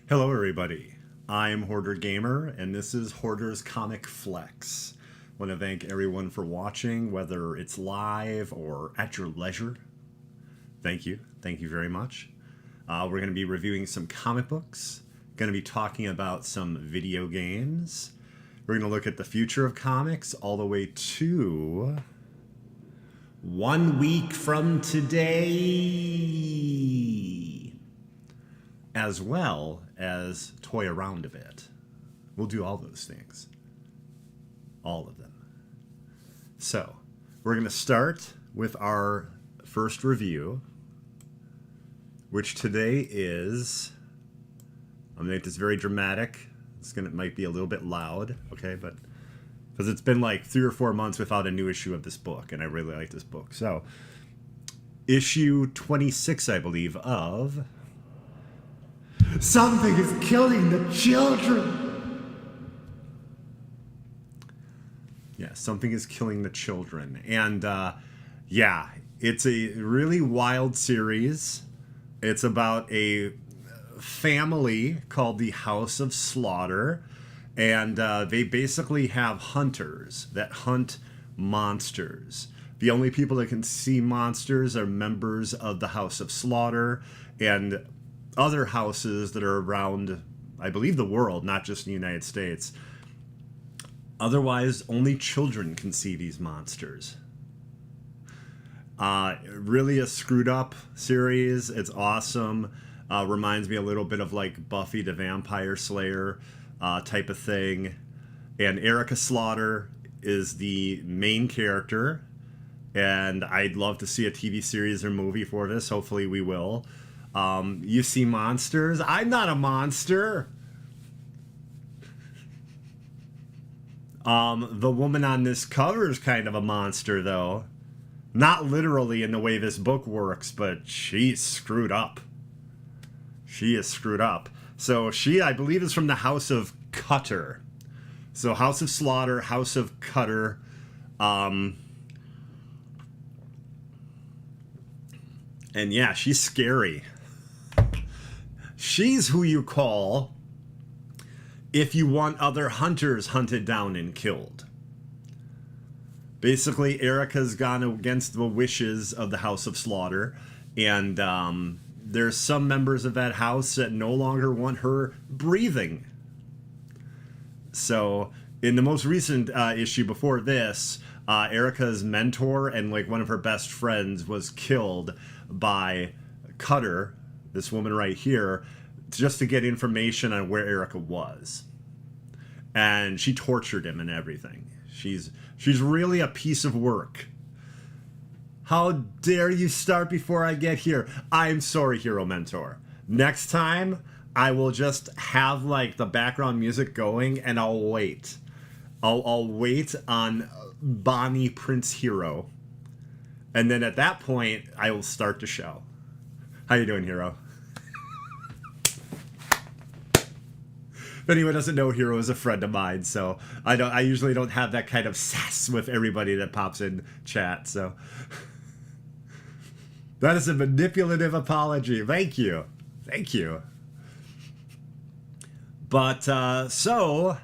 Hello everybody, I'm Hoardergamer and this is Hoarder's Comic Flex. I want to thank everyone for watching, whether it's live or at your leisure. Thank you very much. We're going to be reviewing some comic books, going to be talking about some video games. We're going to look at the future of comics all the way to 1 week from today, as well as toy around a bit. We'll do all those things. All of them. So, we're going to start with our first review, which today is, I'm going to make this very dramatic. It might be a little bit loud, okay, but because it's been like 3 or 4 months without a new issue of this book, and I really like this book. So, issue 26, I believe, of Something is Killing the Children. Yeah, Something is Killing the Children. And yeah, it's a really wild series. It's about a family called the House of Slaughter. And they basically have hunters that hunt monsters. The only people that can see monsters are members of the House of Slaughter and other houses that are around, I believe, the world, not just the United States. Otherwise, only children can see these monsters. Really a screwed up series. It's awesome. Reminds me a little bit of like Buffy the Vampire Slayer type of thing. And Erica Slaughter is the main character. And I'd love to see a TV series or movie for this. Hopefully we will. You see monsters? I'm not a monster. The woman on this cover is kind of a monster, though. Not literally in the way this book works, but she's screwed up. She is screwed up. So she, I believe, is from the House of Cutter. So House of Slaughter, House of Cutter. And yeah, she's scary. She's who you call if you want other hunters hunted down and killed. Basically, Erica's gone against the wishes of the House of Slaughter, and there's some members of that house that no longer want her breathing. So, in the most recent issue before this, Erica's mentor and like one of her best friends was killed by Cutter, this woman right here, just to get information on where Erica was. And she tortured him and everything. She's really a piece of work. How dare you start before I get here? I'm sorry, Hero Mentor. Next time, I will just have like the background music going and I'll wait. I'll wait on Bonnie Prince Hero. And then at that point, I will start the show. How you doing, Hero? If anyone doesn't know, Hero is a friend of mine, so I usually don't have that kind of sass with everybody that pops in chat, so that is a manipulative apology. Thank you. Thank you. But so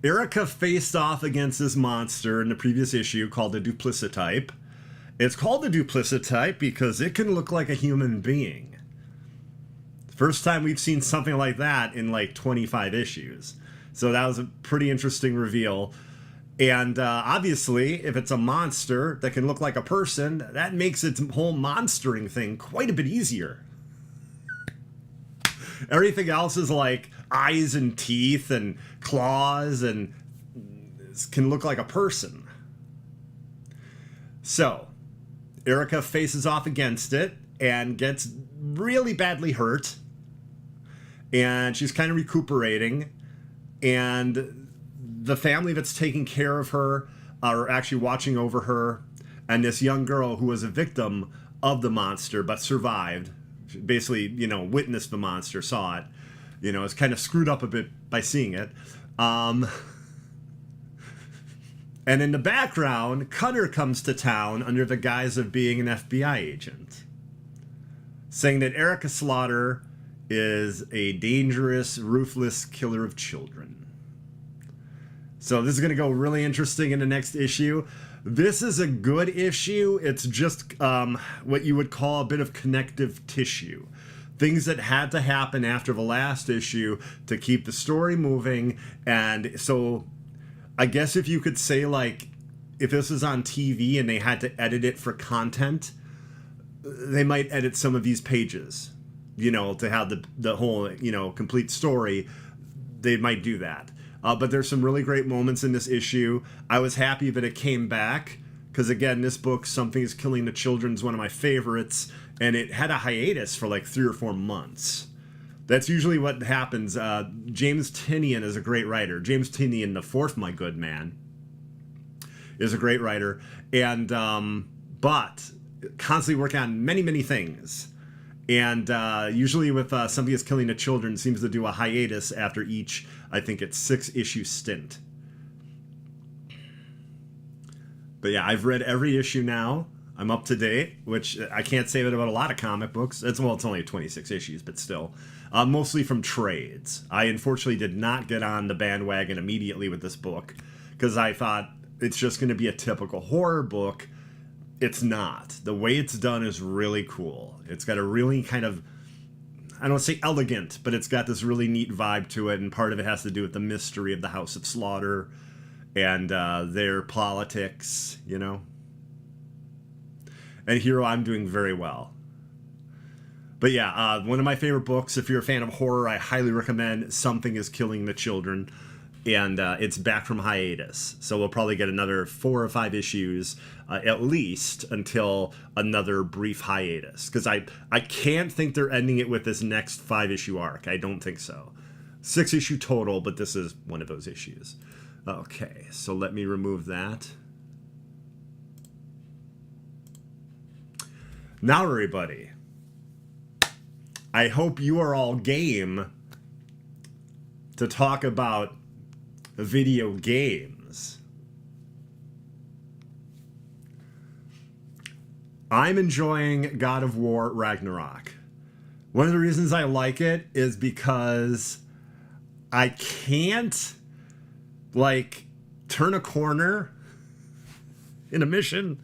Erica faced off against this monster in the previous issue called the Duplicitype. It's called the Duplicitype because it can look like a human being. First time we've seen something like that in like 25 issues. So that was a pretty interesting reveal. And obviously, if it's a monster that can look like a person, that makes its whole monstering thing quite a bit easier. Everything else is like eyes and teeth and claws and can look like a person. So, Erica faces off against it and gets really badly hurt. And she's kind of recuperating. And the family that's taking care of her are actually watching over her. And this young girl who was a victim of the monster but survived, basically, you know, witnessed the monster, saw it, you know, is kind of screwed up a bit by seeing it. And in the background, Cutter comes to town under the guise of being an FBI agent, saying that Erica Slaughter is a dangerous, ruthless killer of children. So this is going to go really interesting in the next issue. This is a good issue. It's just what you would call a bit of connective tissue. Things that had to happen after the last issue to keep the story moving. And so I guess if you could say, like, if this was on TV and they had to edit it for content, they might edit some of these pages, you know, to have the whole, you know, complete story. They might do that. But there's some really great moments in this issue. I was happy that it came back because, again, this book, Something is Killing the Children, is one of my favorites, and it had a hiatus for like 3 or 4 months. That's usually what happens. James Tynion is a great writer. James Tynion the Fourth, my good man, is a great writer, and but constantly working on many things. And usually with Something is Killing the Children, seems to do a hiatus after each, I think it's 6-issue stint. But yeah, I've read every issue now. I'm up to date, which I can't say that about a lot of comic books. It's only 26 issues, but still. Mostly from trades. I unfortunately did not get on the bandwagon immediately with this book because I thought it's just going to be a typical horror book. It's not. The way it's done is really cool. It's got a really kind of, I don't want to say elegant, but it's got this really neat vibe to it, and part of it has to do with the mystery of the House of Slaughter and their politics, you know. And Hero, I'm doing very well. But yeah, one of my favorite books, if you're a fan of horror, I highly recommend Something is Killing the Children. And it's back from hiatus. So we'll probably get another 4 or 5 issues at least until another brief hiatus. Because I can't think they're ending it with this next 5-issue arc. I don't think so. 6-issue total, but this is one of those issues. Okay, so let me remove that. Now, everybody, I hope you are all game to talk about video games. I'm enjoying God of War Ragnarok. One of the reasons I like it is because I can't, like, turn a corner in a mission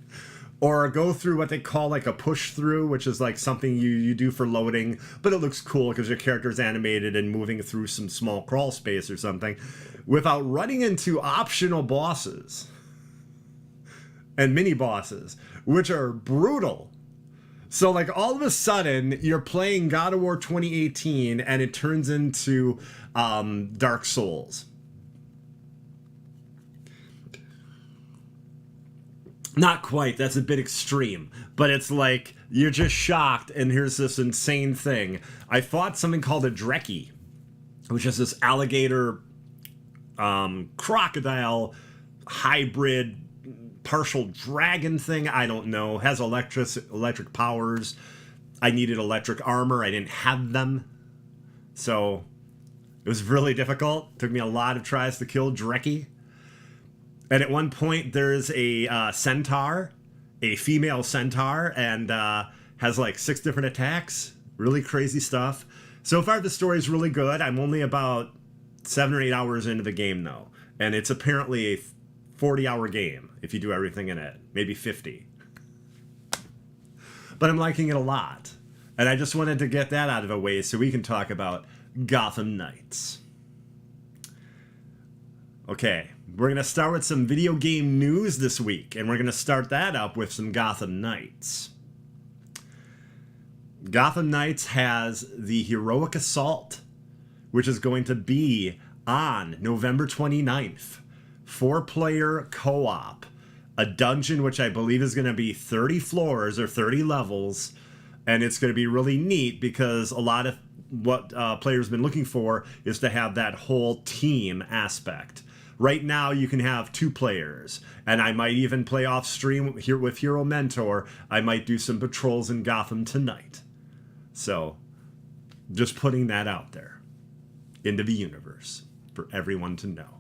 or go through what they call like a push through, which is like something you do for loading, but it looks cool because your character's animated and moving through some small crawl space or something, without running into optional bosses and mini bosses, which are brutal. So like all of a sudden you're playing God of War 2018 and it turns into Dark Souls. Not quite, that's a bit extreme, but it's like you're just shocked and here's this insane thing. I fought something called a Drekkie, which is this alligator crocodile hybrid partial dragon thing. I don't know, has electric powers. I needed electric armor, I didn't have them, so it was really difficult. Took me a lot of tries to kill Drekkie. And at one point, there's a centaur, a female centaur, and has like 6 different attacks. Really crazy stuff. So far, the story's really good. I'm only about 7 or 8 hours into the game, though. And it's apparently a 40-hour game, if you do everything in it. Maybe 50. But I'm liking it a lot. And I just wanted to get that out of the way so we can talk about Gotham Knights. Okay. We're going to start with some video game news this week, and we're going to start that up with some Gotham Knights. Gotham Knights has the Heroic Assault, which is going to be on November 29th. 4-player co-op. A dungeon which I believe is going to be 30 floors or 30 levels, and it's going to be really neat because a lot of what players have been looking for is to have that whole team aspect. Right now, you can have 2 players, and I might even play off stream here with Hero Mentor. I might do some patrols in Gotham tonight. So, just putting that out there into the universe for everyone to know.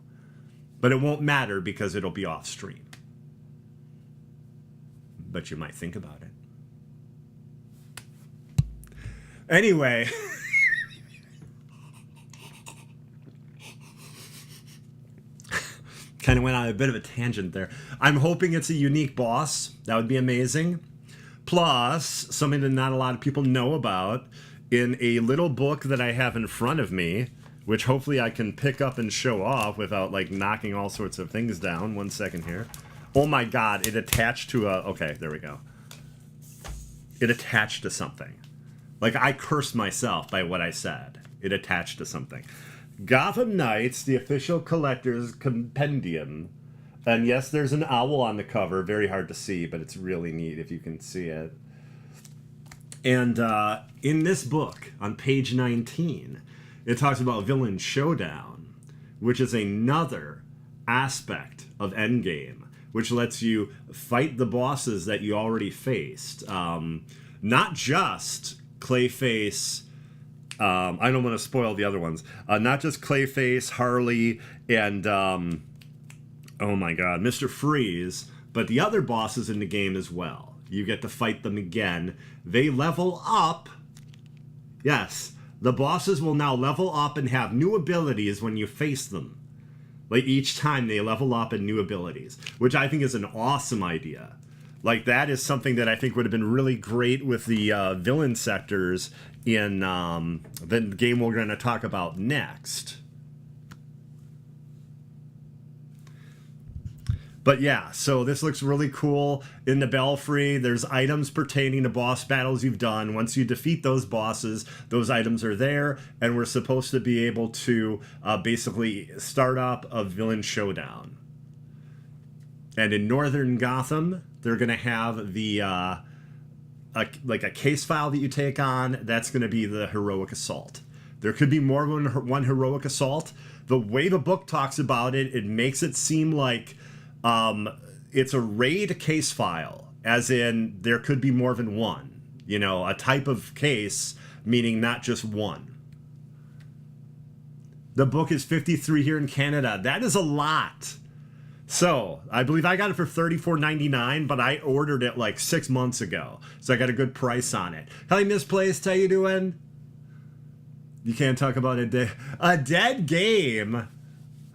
But it won't matter because it'll be off stream. But you might think about it. Anyway, Kind of went on a bit of a tangent there. I'm hoping it's a unique boss. That would be amazing. Plus, something that not a lot of people know about, in a little book that I have in front of me, which hopefully I can pick up and show off without, like, knocking all sorts of things down. 1 second here. Oh my god, it attached to a... Okay, there we go. It attached to something. Like, I cursed myself by what I said. It attached to something. Gotham Knights, the official collector's compendium. And yes, there's an owl on the cover. Very hard to see, but it's really neat if you can see it. And in this book, on page 19, it talks about Villain Showdown, which is another aspect of endgame, which lets you fight the bosses that you already faced. Not just Clayface... I don't want to spoil the other ones. Not just Clayface, Harley, and, oh my god, Mr. Freeze, but the other bosses in the game as well. You get to fight them again. They level up. Yes, the bosses will now level up and have new abilities when you face them. Like, each time they level up and new abilities, which I think is an awesome idea. Like, that is something that I think would have been really great with the villain sectors in the game we're going to talk about next. But yeah, so this looks really cool. In the Belfry, there's items pertaining to boss battles you've done. Once you defeat those bosses, those items are there, and we're supposed to be able to basically start up a villain showdown. And in Northern Gotham, they're going to have the like a case file that you take on. That's going to be the heroic assault. There could be more than one heroic assault. The way the book talks about it, it makes it seem like it's a raid case file, as in there could be more than one. You know, a type of case, meaning not just one. The book is $53 here in Canada. That is a lot. So, I believe I got it for $34.99, but I ordered it like 6 months ago. So I got a good price on it. Hi, Misplaced, how you doing? You can't talk about a dead game?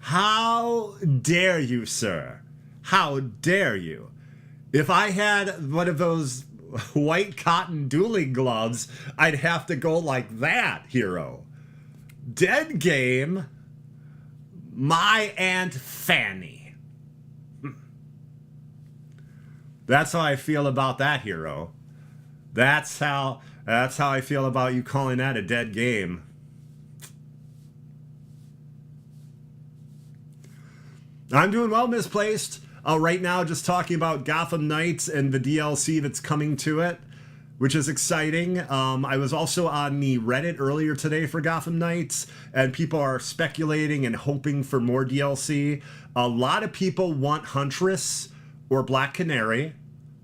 How dare you, sir? How dare you? If I had one of those white cotton dueling gloves, I'd have to go like that, hero. Dead game? My Aunt Fanny. That's how I feel about that, hero. That's how I feel about you calling that a dead game. I'm doing well, Misplaced. Right now, just talking about Gotham Knights and the DLC that's coming to it, which is exciting. I was also on the Reddit earlier today for Gotham Knights, and people are speculating and hoping for more DLC. A lot of people want Huntress or Black Canary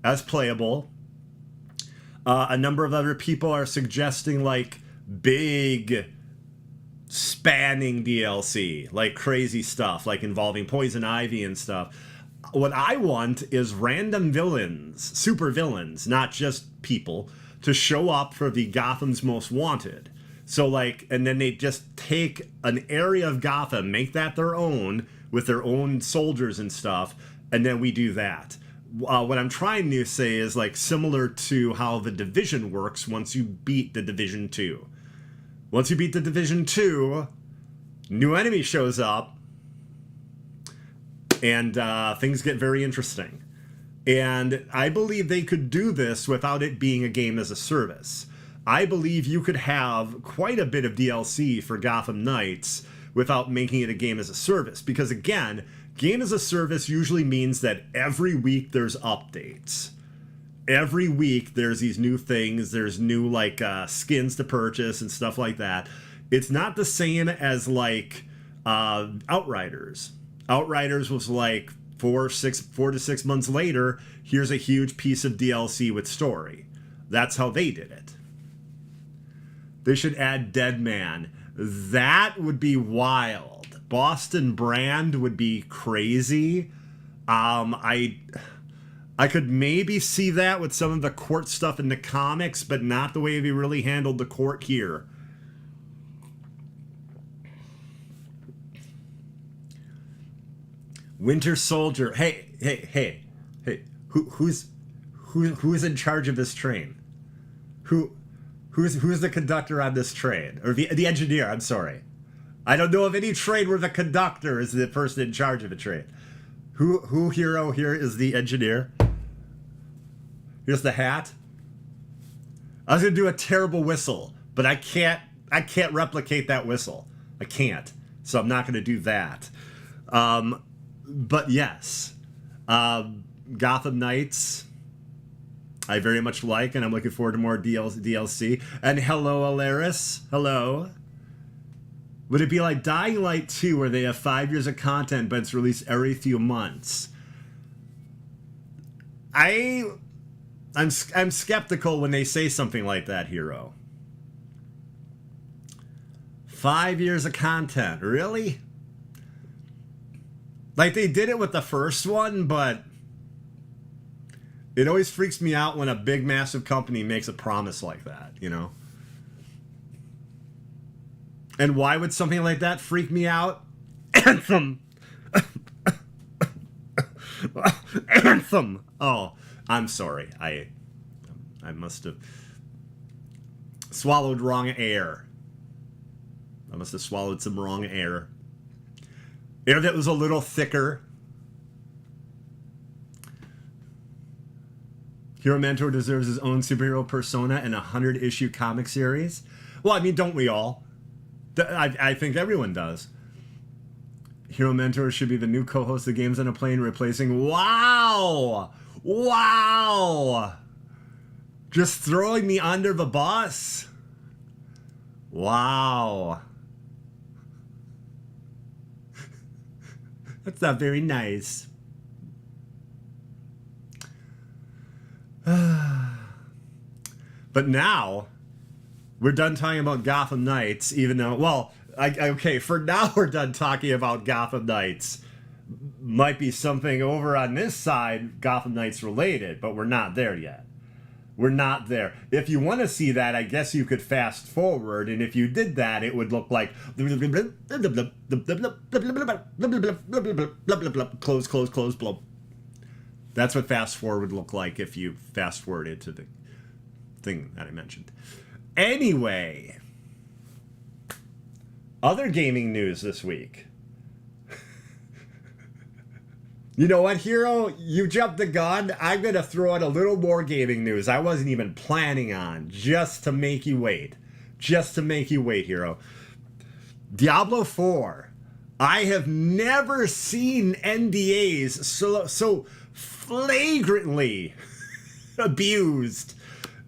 as playable. A number of other people are suggesting like big spanning DLC, like crazy stuff, like involving Poison Ivy and stuff. What I want is random villains, super villains, not just people, to show up for the Gotham's Most Wanted. So like, and then they just take an area of Gotham, make that their own, with their own soldiers and stuff, and then we do that. What I'm trying to say is like similar to how the Division works once you beat the Division 2. Once you beat the Division 2, new enemy shows up, and things get very interesting. And I believe they could do this without it being a game as a service. I believe you could have quite a bit of DLC for Gotham Knights without making it a game as a service. Because again, game as a service usually means that every week there's updates. Every week there's these new things, there's new like skins to purchase and stuff like that. It's not the same as like Outriders. Outriders was like 4 to 6 months later, here's a huge piece of DLC with story. That's how they did it. They should add Deadman. That would be wild. Boston Brand would be crazy. I could maybe see that with some of the court stuff in the comics, but not the way they really handled the court here. Winter Soldier. Hey. Who's in charge of this train? Who's the conductor on this train? Or the engineer, I'm sorry. I don't know of any train where the conductor is the person in charge of a train. Who hero here is the engineer? Here's the hat. I was gonna do a terrible whistle, but I can't replicate that whistle. I can't. So I'm not gonna do that. But yes. Gotham Knights I very much like, and I'm looking forward to more DLC. And hello, Alaris. Hello. Would it be like Dying Light 2, where they have 5 years of content, but it's released every few months? I'm skeptical when they say something like that, Hero. 5 years of content, really? Like, they did it with the first one, but it always freaks me out when a big, massive company makes a promise like that, you know? And why would something like that freak me out? Anthem! Anthem! Oh, I'm sorry. I must have swallowed wrong air. I must have swallowed some wrong air. Air that was a little thicker. Hero Mentor deserves his own superhero persona in a 100-issue comic series. Well, I mean, don't we all? I think everyone does. Hero Mentor should be the new co-host of Games on a Plane, replacing... Wow! Wow! Just throwing me under the bus. Wow. That's not very nice. But now, we're done talking about Gotham Knights, even though, well, okay, for now we're done talking about Gotham Knights. Might be something over on this side, Gotham Knights related, but we're not there yet. We're not there. If you want to see that, I guess you could fast forward, and if you did that, it would look like close, blow. That's what fast forward would look like if you fast forwarded to the thing that I mentioned. Anyway, other gaming news this week. You know what, Hero? You jumped the gun. I'm going to throw out a little more gaming news I wasn't even planning on, just to make you wait. Just to make you wait, Hero. Diablo 4. I have never seen NDAs so flagrantly abused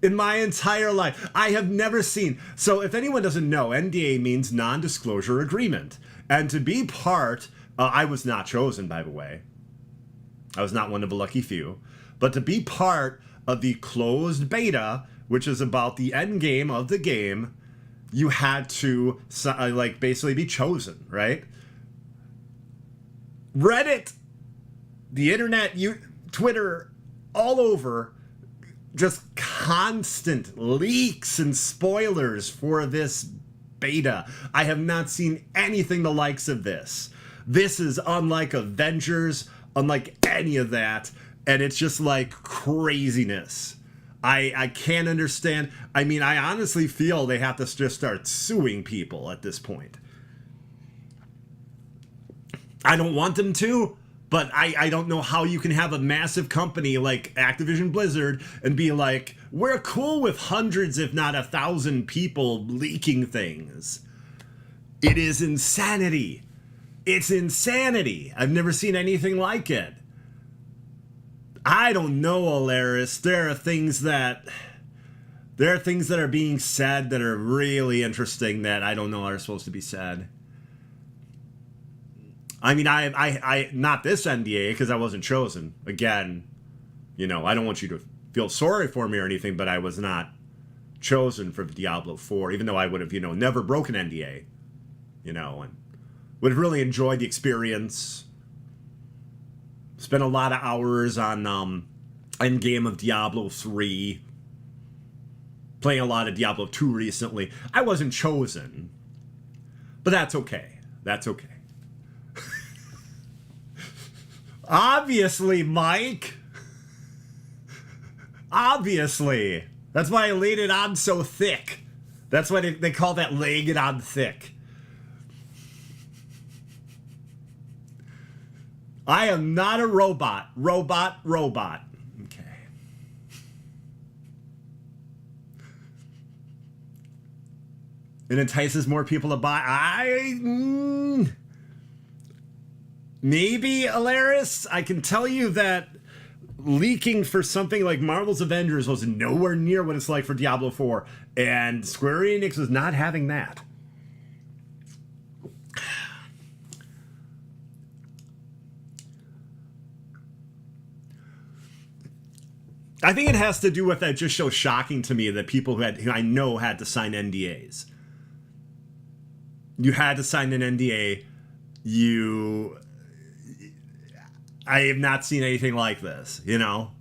in my entire life. I have never seen. So if anyone doesn't know, NDA means non-disclosure agreement. And to be part, I was not chosen, by the way. I was not one of the lucky few. But to be part of the closed beta, which is about the end game of the game, you had to like basically be chosen, right? Reddit, the internet, Twitter, all over, just constant leaks and spoilers for this beta. I have not seen anything the likes of this. This is unlike Avengers, unlike any of that, and it's just like craziness. I can't understand. I mean, I honestly feel they have to just start suing people at this point. I don't want them to, but I don't know how you can have a massive company like Activision Blizzard and be like, we're cool with hundreds, if not 1,000 people leaking things. It is insanity. It's insanity. I've never seen anything like it. I don't know, Alaris. There are things that are being said that are really interesting that I don't know are supposed to be said. I mean, I not this NDA because I wasn't chosen. Again, you know, I don't want you to feel sorry for me or anything, but I was not chosen for Diablo 4, even though I would have, you know, never broken NDA, you know, and would have really enjoyed the experience. Spent a lot of hours on endgame of Diablo 3. Playing a lot of Diablo 2 recently. I wasn't chosen. But that's okay. That's okay. Obviously, Mike. Obviously. That's why I laid it on so thick. That's why they call that laying it on thick. I am not a robot. Robot. Okay. It entices more people to buy. Maybe, Alaris. I can tell you that leaking for something like Marvel's Avengers was nowhere near what it's like for Diablo 4, and Square Enix was not having that. I think it has to do with that. Just so shocking to me that people who I know had to sign NDAs. You had to sign an NDA. I have not seen anything like this, you know?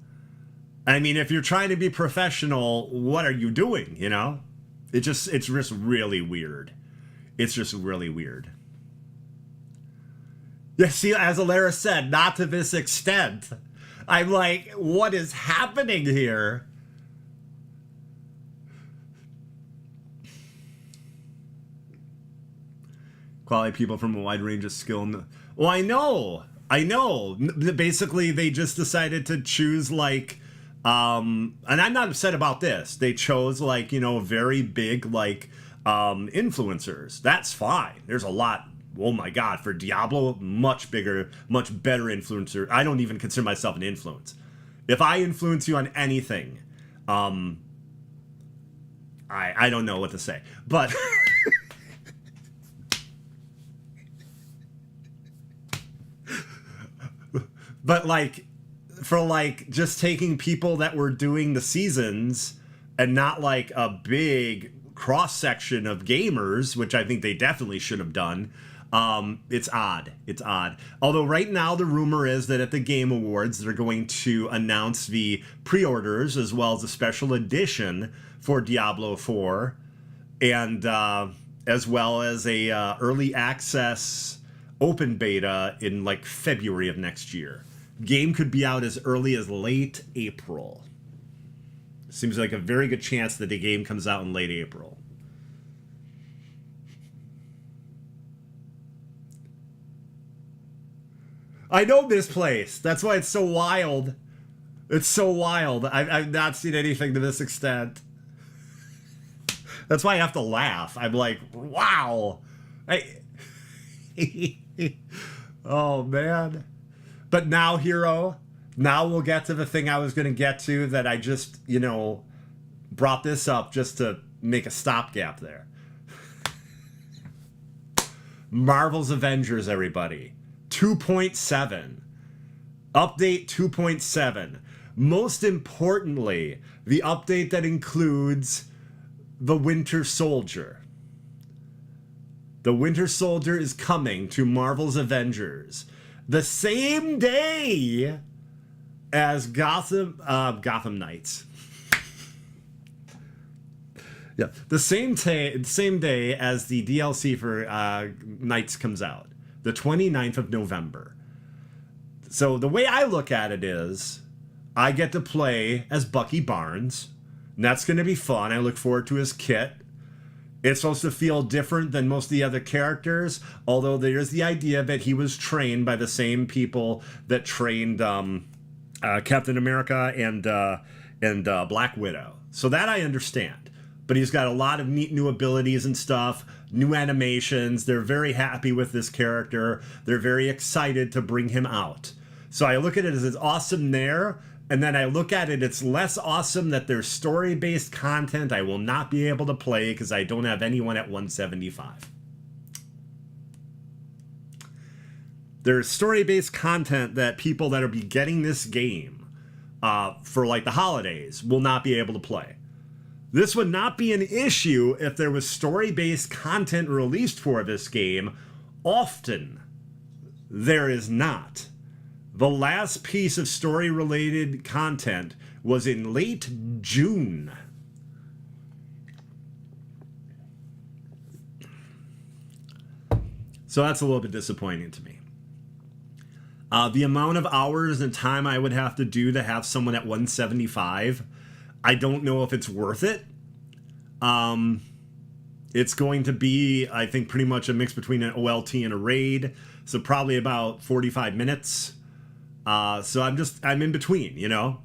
I mean, if you're trying to be professional, what are you doing, you know? It's just really weird. It's just really weird. Yeah, see, as Alara said, not to this extent. I'm like, what is happening here? Quality people from a wide range of skill. Well, I know. Basically, they just decided to choose and I'm not upset about this. They chose very big influencers. That's fine. There's a lot. Oh my God, for Diablo, much bigger, much better influencer. I don't even consider myself an influence. If I influence you on anything, I don't know what to say, but. But for just taking people that were doing the seasons and not a big cross section of gamers, which I think they definitely should have done. It's odd. Although right now the rumor is that at the Game Awards they're going to announce the pre-orders as well as a special edition for Diablo 4, and as well as a early access open beta in February of next year. Game could be out as early as late April. Seems like a very good chance that the game comes out in late April. I know this place. That's why it's so wild. It's so wild. I've not seen anything to this extent. That's why I have to laugh. I'm like, wow. Oh, man. But now, Hero, now we'll get to the thing I was going to get to that I just, brought this up just to make a stopgap there. Marvel's Avengers, everybody. 2.7. Update 2.7. Most importantly, the update that includes the Winter Soldier. The Winter Soldier is coming to Marvel's Avengers the same day as Gotham Knights. Yeah, the same day as the DLC for Knights comes out, the 29th of November. So the way I look at it is, I get to play as Bucky Barnes, and that's going to be fun. I look forward to his kit. It's supposed to feel different than most of the other characters, although there's the idea that he was trained by the same people that trained Captain America and Black Widow. So that I understand. But he's got a lot of neat new abilities and stuff, new animations. They're very happy with this character. They're very excited to bring him out. So I look at it as it's awesome there. And then I look at it, it's less awesome that there's story-based content I will not be able to play because I don't have anyone at 175. There's story-based content that people that will be getting this game for the holidays will not be able to play. This would not be an issue if there was story-based content released for this game. Often, there is not. The last piece of story-related content was in late June. So that's a little bit disappointing to me. The amount of hours and time I would have to do to have someone at 175, I don't know if it's worth it. It's going to be, I think, pretty much a mix between an OLT and a raid. So probably about 45 minutes. So I'm in between, you know?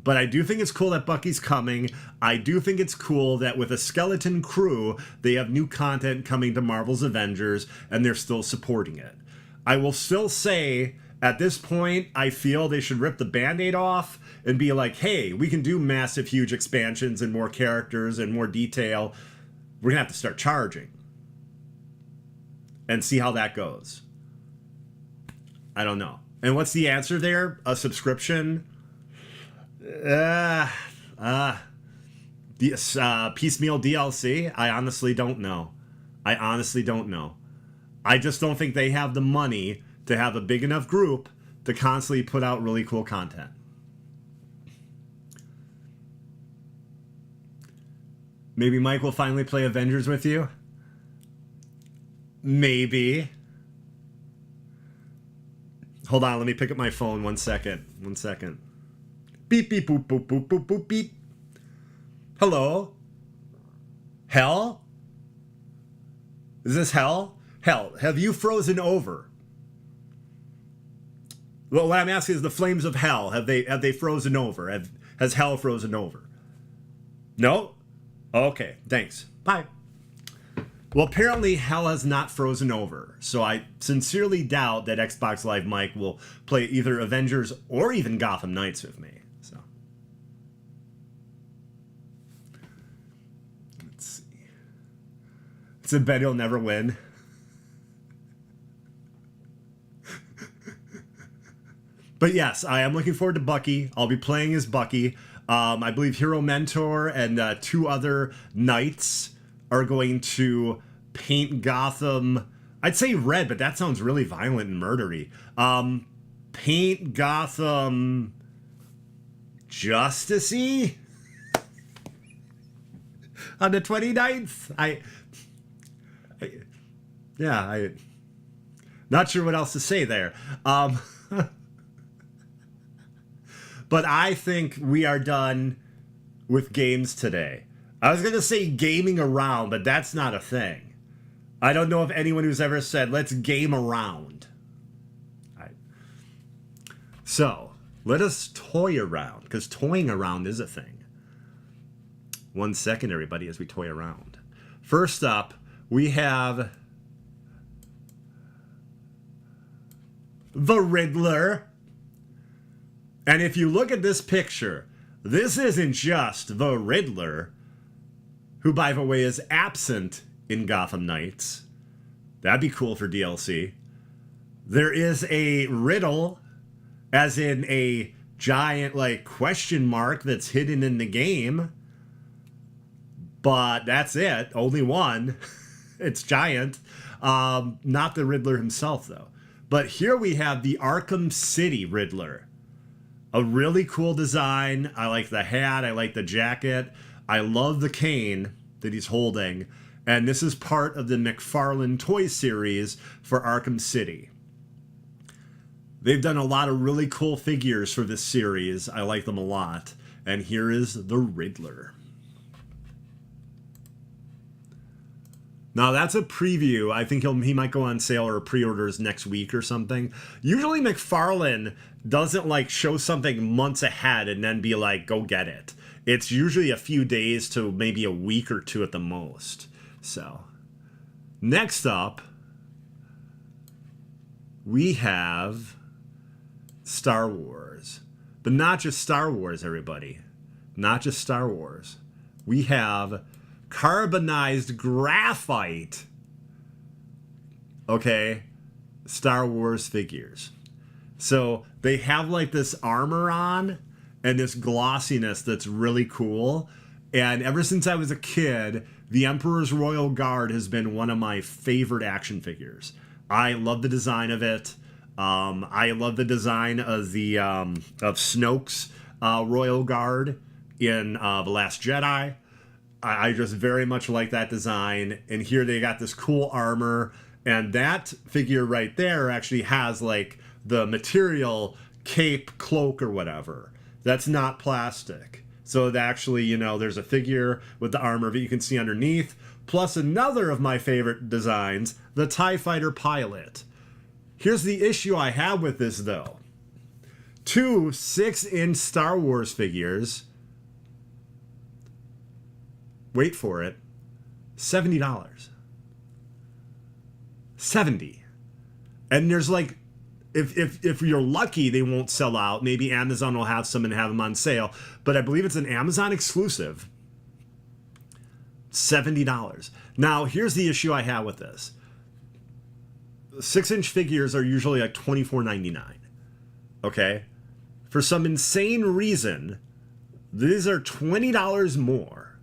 But I do think it's cool that Bucky's coming. I do think it's cool that with a skeleton crew, they have new content coming to Marvel's Avengers, and they're still supporting it. I will still say, at this point, I feel they should rip the Band-Aid off and be like, hey, we can do massive, huge expansions and more characters and more detail. We're going to have to start charging. And see how that goes. I don't know. And what's the answer there? A subscription? Piecemeal DLC? I honestly don't know. I just don't think they have the money to have a big enough group to constantly put out really cool content. Maybe Mike will finally play Avengers with you? Maybe. Hold on, let me pick up my phone. 1 second. Beep, beep, boop, boop, boop, boop, boop, beep. Hello? Hell? Is this Hell? Hell, have you frozen over? Well, what I'm asking is the flames of Hell. Have they frozen over? Has Hell frozen over? No? Okay, thanks. Bye. Well, apparently Hell has not frozen over, so I sincerely doubt that Xbox Live Mike will play either Avengers or even Gotham Knights with me. So, let's see. It's a bet he'll never win. But yes, I am looking forward to Bucky. I'll be playing as Bucky. I believe Hero Mentor and 2 other knights are going to paint Gotham. I'd say red, but that sounds really violent and murdery. Paint Gotham Justice-y on the 29th. Yeah, not sure what else to say there. But I think we are done with games today. I was going to say gaming around, but that's not a thing. I don't know of anyone who's ever said, let's game around. All right. So, let us toy around, because toying around is a thing. 1 second, everybody, as we toy around. First up, we have the Riddler. And if you look at this picture, this isn't just the Riddler, who, by the way, is absent in Gotham Knights. That'd be cool for DLC. There is a riddle, as in a giant, like, question mark that's hidden in the game. But that's it. Only one. It's giant. Not the Riddler himself, though. But here we have the Arkham City Riddler. A really cool design. I like the hat. I like the jacket. I love the cane that he's holding. And this is part of the McFarlane toy series for Arkham City. They've done a lot of really cool figures for this series. I like them a lot. And here is the Riddler. Now, that's a preview. I think he might go on sale or pre-orders next week or something. Usually McFarlane doesn't like show something months ahead and then be like, go get it. It's usually a few days to maybe a week or 2 at the most. So, next up, we have Star Wars. But not just Star Wars, everybody. Not just Star Wars. We have carbonized graphite, okay, Star Wars figures. So they have like this armor on and this glossiness that's really cool. And ever since I was a kid, the Emperor's Royal Guard has been one of my favorite action figures. I love the design of it. I love the design of the of Snoke's Royal Guard in The Last Jedi. I just very much like that design. And here they got this cool armor. And that figure right there actually has like the material, cape, cloak, or whatever. That's not plastic. So it actually, you know, there's a figure with the armor that you can see underneath, plus another of my favorite designs, the TIE Fighter pilot. Here's the issue I have with this, though. 2 6-inch Star Wars figures, wait for it, $70. 70. And there's like, if you're lucky, they won't sell out. Maybe Amazon will have some and have them on sale. But I believe it's an Amazon exclusive. $70. Now, here's the issue I have with this. 6-inch figures are usually like $24.99. Okay? For some insane reason, these are $20 more.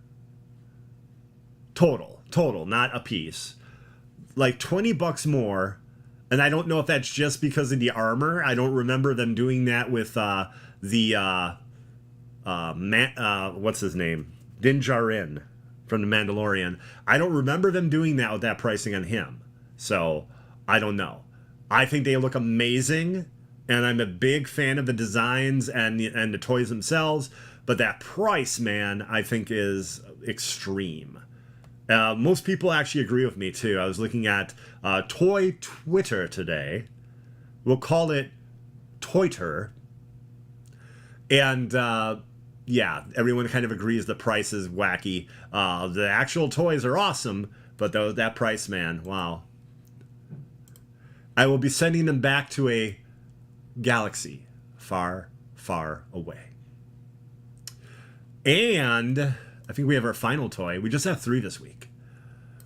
Total, not a piece. Like $20 more. And I don't know if that's just because of the armor. I don't remember them doing that with what's his name? Din Djarin from The Mandalorian. I don't remember them doing that with that pricing on him. So, I don't know. I think they look amazing, and I'm a big fan of the designs and the toys themselves, but that price, man, I think is extreme. Most people actually agree with me, too. I was looking at Toy Twitter today. We'll call it Toiter. And, yeah, everyone kind of agrees the price is wacky. The actual toys are awesome, but that price, man, wow. I will be sending them back to a galaxy far, far away. And I think we have our final toy. We just have 3 this week.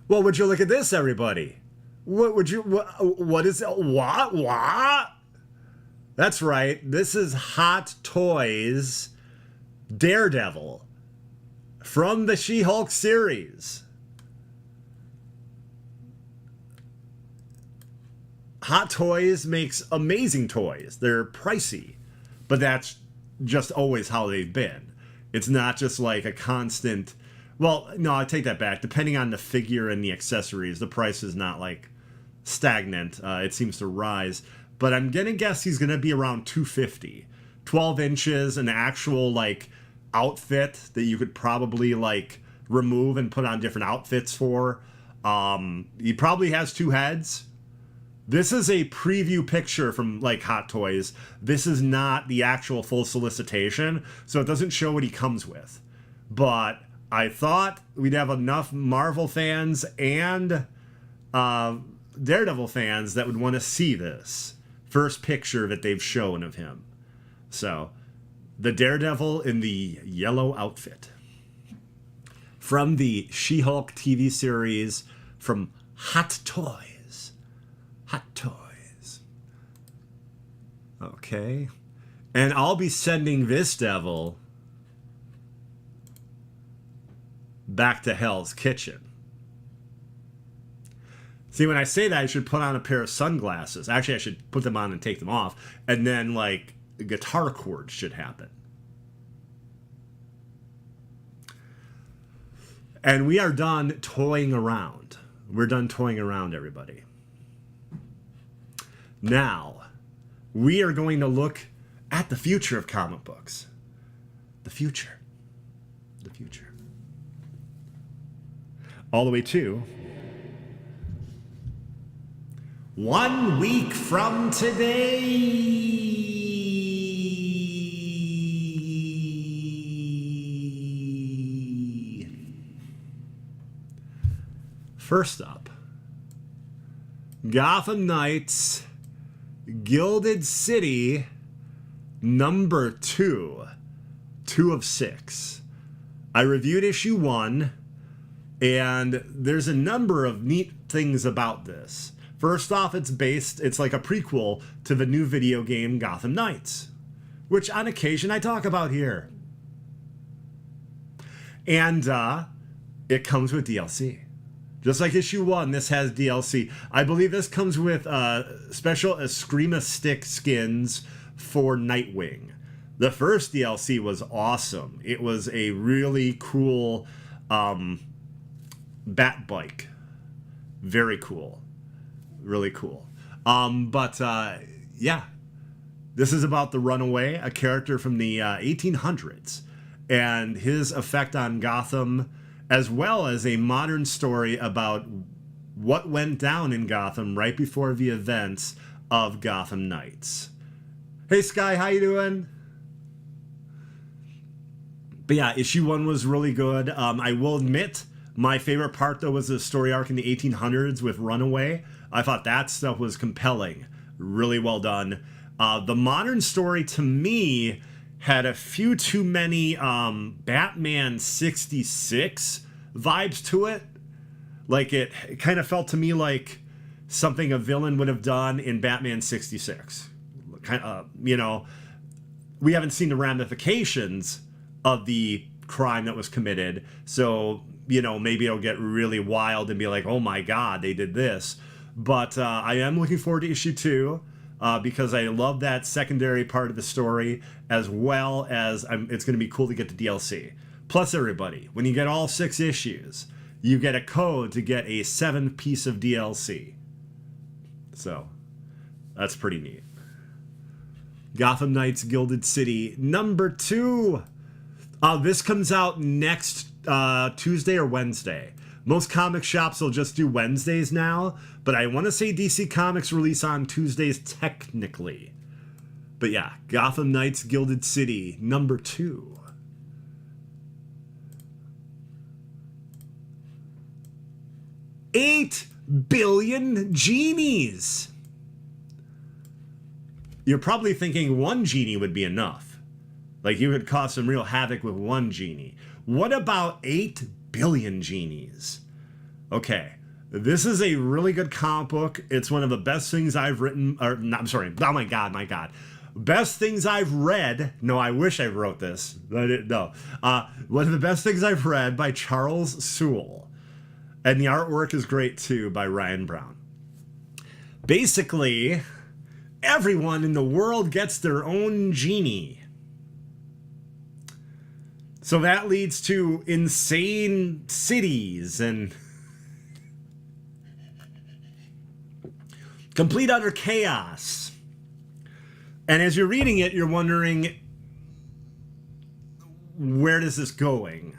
Well, would you look at this, everybody? What is it? What? That's right. This is Hot Toys Daredevil from the She-Hulk series. Hot Toys makes amazing toys. They're pricey, but that's just always how they've been. It's not just like a constant... Well, no, I take that back. Depending on the figure and the accessories, the price is not like stagnant. It seems to rise. But I'm going to guess he's going to be around $250. 12 inches, an actual like outfit that you could probably like remove and put on different outfits for. He probably has 2 heads. This is a preview picture from like Hot Toys. This is not the actual full solicitation, so it doesn't show what he comes with. But I thought we'd have enough Marvel fans and Daredevil fans that would want to see this first picture that they've shown of him. So, the Daredevil in the yellow outfit. From the She-Hulk TV series from Hot Toys. Hot Toys. Okay. And I'll be sending this devil back to Hell's Kitchen. See, when I say that, I should put on a pair of sunglasses. Actually, I should put them on and take them off. And then, like, guitar chords should happen. And we are done toying around. We're done toying around, everybody. Now, we are going to look at the future of comic books. The future. The future. All the way to 1 week from today. First up, Gotham Knights Gilded City number 2. 2 of 6. I reviewed issue 1, and there's a number of neat things about this. First off, it's like a prequel to the new video game Gotham Knights, which on occasion I talk about here. And it comes with DLC. Just like issue 1, this has DLC. I believe this comes with special Eskrima stick skins for Nightwing. The first DLC was awesome. It was a really cool bat bike. Very cool. Really cool. Yeah, This is about the Runaway, a character from the 1800s, and his effect on Gotham, as well as a modern story about what went down in Gotham right before the events of Gotham Knights. Hey Sky, how you doing? But yeah, issue 1 was really good. I will admit, my favorite part though was the story arc in the 1800s with Runaway. I thought that stuff was compelling. Really well done. The modern story to me had a few too many Batman 66 vibes to it. Like it kind of felt to me like something a villain would have done in Batman 66. Kind of, you know, we haven't seen the ramifications of the crime that was committed. So, you know, maybe it'll get really wild and be like, oh my God, they did this. But I am looking forward to issue 2 because I love that secondary part of the story, as well as it's going to be cool to get the DLC. Plus, everybody, when you get all 6 issues, you get a code to get a 7th piece of DLC. So, that's pretty neat. Gotham Knights Gilded City #2. This comes out next Tuesday or Wednesday. Most comic shops will just do Wednesdays now, but I want to say DC Comics release on Tuesdays technically. But yeah, Gotham Knights Gilded City #2. $8 billion genies. You're probably thinking 1 genie would be enough. Like you could cause some real havoc with 1 genie. What about 8 billion genies? Okay, this is a really good comic book. It's one of the best things I've written, or no, I'm sorry, oh my God. Best things I've read. No, I wish I wrote this. No. One of the best things I've read by Charles Sewell. And the artwork is great too by Ryan Brown. Basically, everyone in the world gets their own genie. So that leads to insane cities and complete utter chaos. And as you're reading it, you're wondering, where is this going?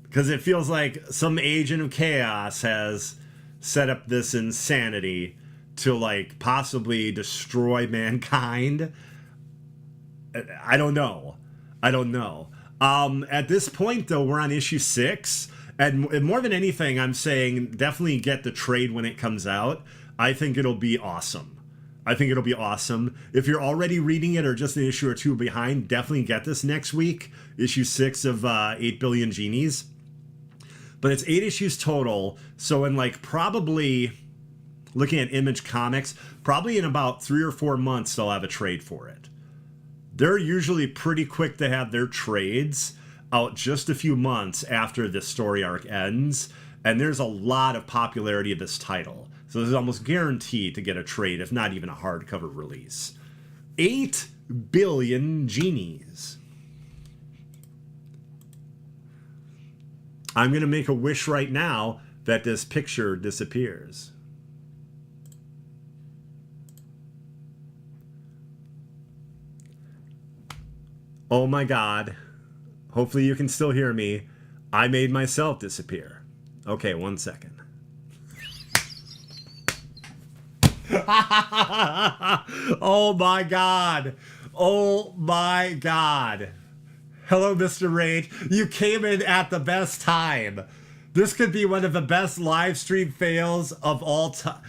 Because it feels like some agent of chaos has set up this insanity to like possibly destroy mankind. I don't know. At this point, though, we're on issue 6. And more than anything, I'm saying definitely get the trade when it comes out. I think it'll be awesome. If you're already reading it or just an issue or 2 behind, definitely get this next week. Issue 6 of 8 Billion Genies. But it's 8 issues total. So in like probably, looking at Image Comics, probably in about 3 or 4 months, they'll have a trade for it. They're usually pretty quick to have their trades out just a few months after the story arc ends. And there's a lot of popularity of this title. So this is almost guaranteed to get a trade, if not even a hardcover release. 8 billion genies. I'm going to make a wish right now that this picture disappears. Oh my God. Hopefully you can still hear me. I made myself disappear. Okay, 1 second. Oh my God. Oh my God. Hello, Mr. Rage. You came in at the best time. This could be one of the best live stream fails of all time.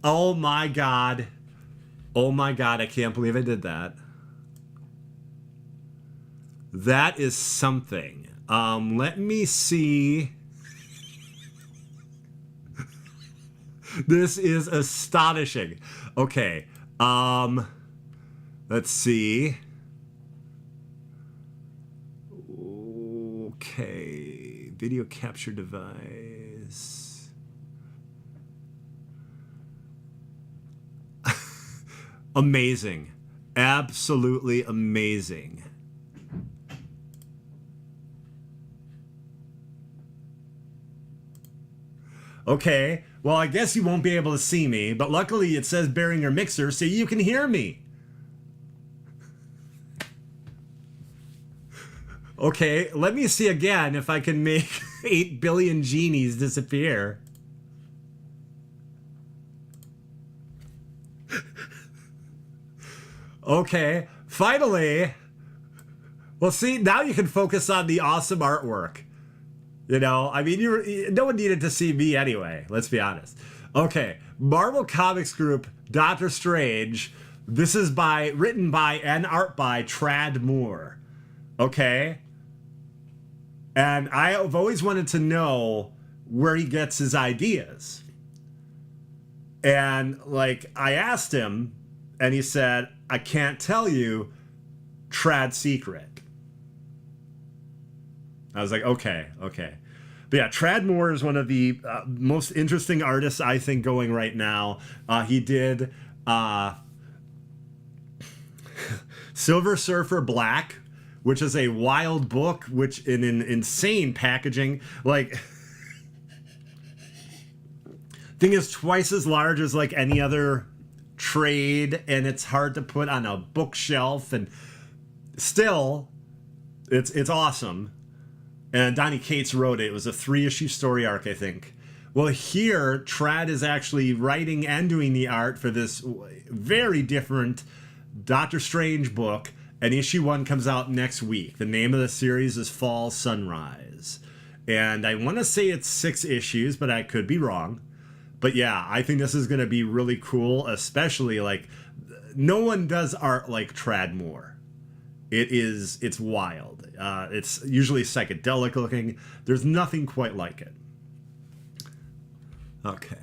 Oh my God. Oh my God, I can't believe I did that. That is something. Let me see. This is astonishing. Okay. Let's see. Okay. Video capture device. Amazing. Absolutely amazing. Okay, well, I guess you won't be able to see me, but luckily it says bearing your mixer so you can hear me. Okay, let me see again if I can make 8 billion genies disappear. Okay, finally. Well, see, now you can focus on the awesome artwork. You know, I mean, no one needed to see me anyway, let's be honest. Okay, Marvel Comics Group, Doctor Strange. This is written by and art by Trad Moore. Okay? And I've always wanted to know where he gets his ideas. And, like, I asked him, and he said, I can't tell you, Trad secret. I was like, okay. But yeah, Trad Moore is one of the most interesting artists, I think, going right now. He did Silver Surfer Black, which is a wild book, which in an insane packaging. Like, thing is twice as large as like any other trade, and it's hard to put on a bookshelf, and still, it's awesome. And Donny Cates wrote it. It was a 3-issue story arc, I think. Well, here, Trad is actually writing and doing the art for this very different Doctor Strange book, and issue 1 comes out next week. The name of the series is Fall Sunrise. And I want to say it's 6 issues, but I could be wrong. But yeah, I think this is going to be really cool, especially, like, no one does art like Trad Moore. It's wild. It's usually psychedelic looking. There's nothing quite like it. Okay.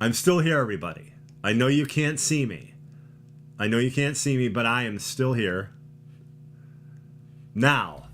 I'm still here, everybody. I know you can't see me. But I am still here. Now,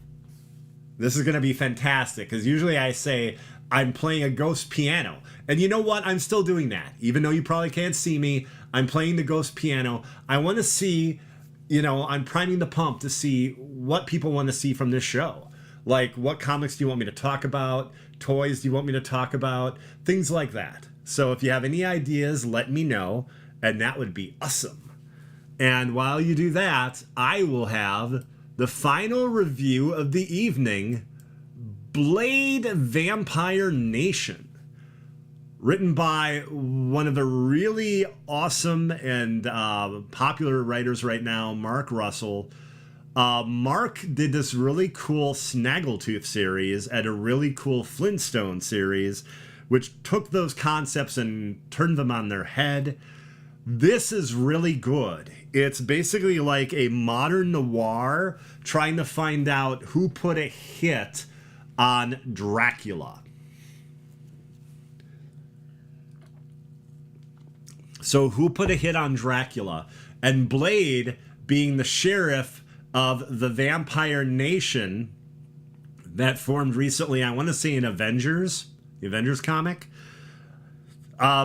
this is going to be fantastic, because usually I say I'm playing a ghost piano. And you know what? I'm still doing that. Even though you probably can't see me, I'm playing the ghost piano. I want to see, you know, I'm priming the pump to see what people want to see from this show. Like, what comics do you want me to talk about? Toys do you want me to talk about? Things like that. So if you have any ideas, let me know, and that would be awesome. And while you do that, I will have the final review of the evening, Blade Vampire Nation. Written by one of the really awesome and popular writers right now, Mark Russell. Mark did this really cool Snaggletooth series and a really cool Flintstone series, which took those concepts and turned them on their head. This is really good. It's basically like a modern noir trying to find out who put a hit on Dracula. So who put a hit on Dracula? And Blade, being the sheriff of the Vampire Nation that formed recently, I want to say in Avengers, the Avengers comic,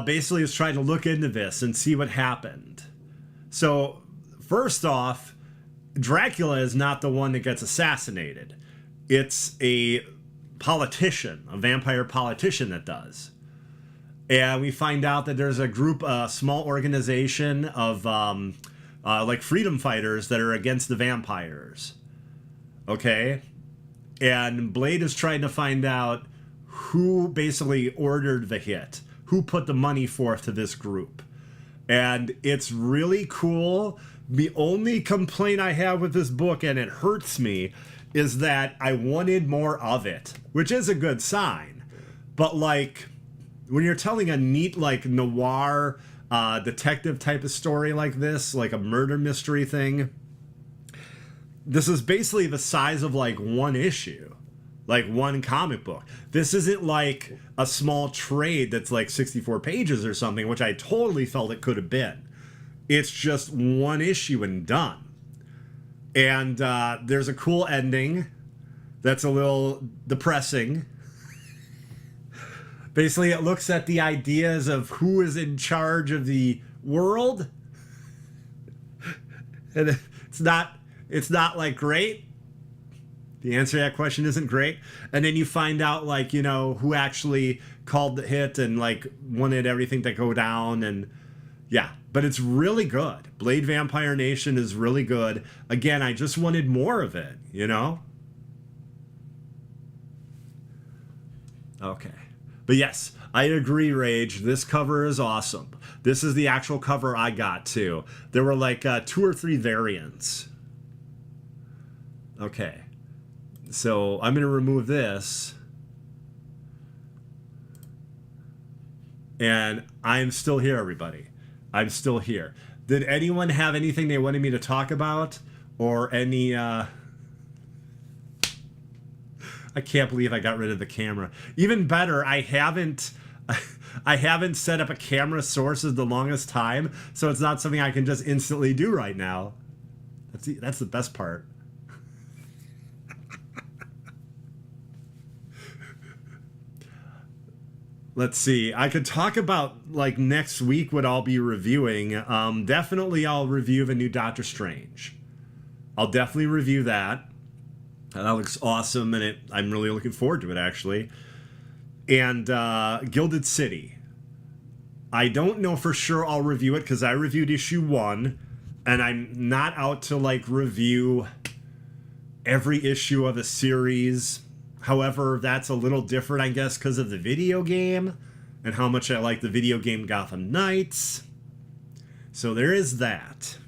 basically is trying to look into this and see what happened. So first off, Dracula is not the one that gets assassinated. It's a politician, a vampire politician that does. And we find out that there's a group, a small organization of like freedom fighters that are against the vampires. Okay? And Blade is trying to find out who basically ordered the hit, who put the money forth to this group. And it's really cool. The only complaint I have with this book, and it hurts me, is that I wanted more of it, which is a good sign. But like, when you're telling a neat, like, noir detective type of story like this, like a murder mystery thing, this is basically the size of like one issue, like one comic book. This isn't like a small trade that's like 64 pages or something, which I totally felt it could have been. It's just one issue and done. And there's a cool ending that's a little depressing. Basically, it looks at the ideas of who is in charge of the world. And it's not like great. The answer to that question isn't great. And then you find out, like, you know, who actually called the hit and, like, wanted everything to go down. And yeah, but it's really good. Blade Vampire Nation is really good. Again, I just wanted more of it, you know? Okay. But yes, I agree, Rage. This cover is awesome. This is the actual cover I got, too. There were, like, 2 or 3 variants. Okay. So I'm going to remove this. And I'm still here, everybody. I'm still here. Did anyone have anything they wanted me to talk about? Or any... I can't believe I got rid of the camera. Even better, I haven't set up a camera source the longest time, so it's not something I can just instantly do right now. That's the best part. Let's see. I could talk about, like, next week what I'll be reviewing. Definitely I'll review the new Doctor Strange. I'll definitely review that. That looks awesome, and I'm really looking forward to it, actually. And Gilded City. I don't know for sure I'll review it, because I reviewed issue 1, and I'm not out to, like, review every issue of a series. However, that's a little different, I guess, because of the video game and how much I like the video game Gotham Knights. So there is that.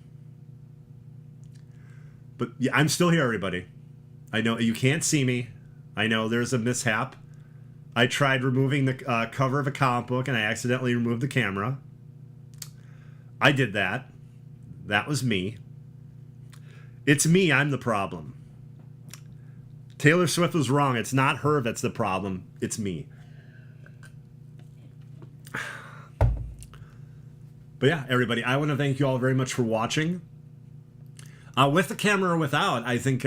But yeah, I'm still here, everybody. I know you can't see me. I know there's a mishap. I tried removing the cover of a comic book and I accidentally removed the camera. I did that. That was me. It's me, I'm the problem. Taylor Swift was wrong. It's not her that's the problem. It's me. But yeah, everybody, I want to thank you all very much for watching. With the camera or without, I think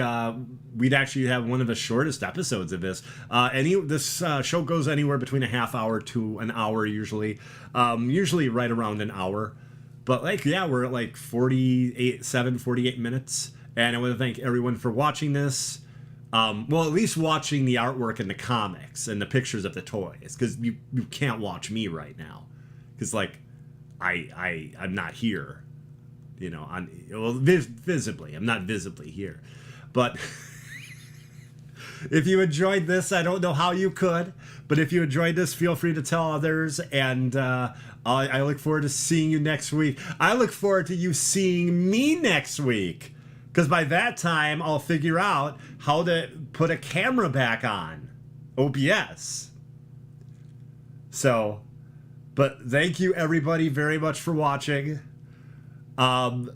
we'd actually have one of the shortest episodes of this. This show goes anywhere between a half hour to an hour usually. Usually right around an hour. But like, yeah, we're at like 48 minutes. And I want to thank everyone for watching this. Well, at least watching the artwork and the comics and the pictures of the toys, because you can't watch me right now, because like I'm not here, you know. Visibly, I'm not visibly here, but if you enjoyed this, I don't know how you could, but if you enjoyed this, feel free to tell others, and I look forward to seeing you next week. I look forward to you seeing me next week. Because by that time, I'll figure out how to put a camera back on OBS. So, but thank you everybody very much for watching. I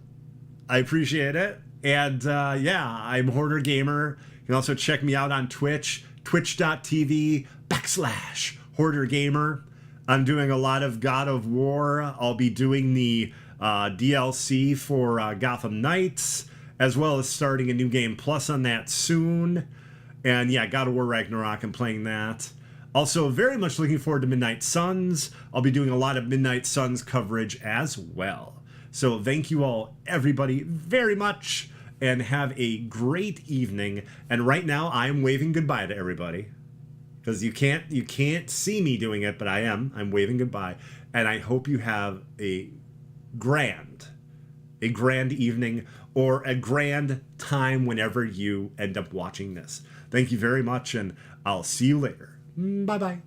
appreciate it. And yeah, I'm Hoardergamer. You can also check me out on Twitch, twitch.tv/Hoardergamer. I'm doing a lot of God of War. I'll be doing the DLC for Gotham Knights, as well as starting a new game plus on that soon. And yeah, God of War Ragnarok, I'm playing that. Also, very much looking forward to Midnight Suns. I'll be doing a lot of Midnight Suns coverage as well. So thank you all, everybody, very much, and have a great evening. And right now, I'm waving goodbye to everybody. Because you can't see me doing it, but I am. I'm waving goodbye. And I hope you have a grand evening, or a grand time whenever you end up watching this. Thank you very much, and I'll see you later. Bye-bye.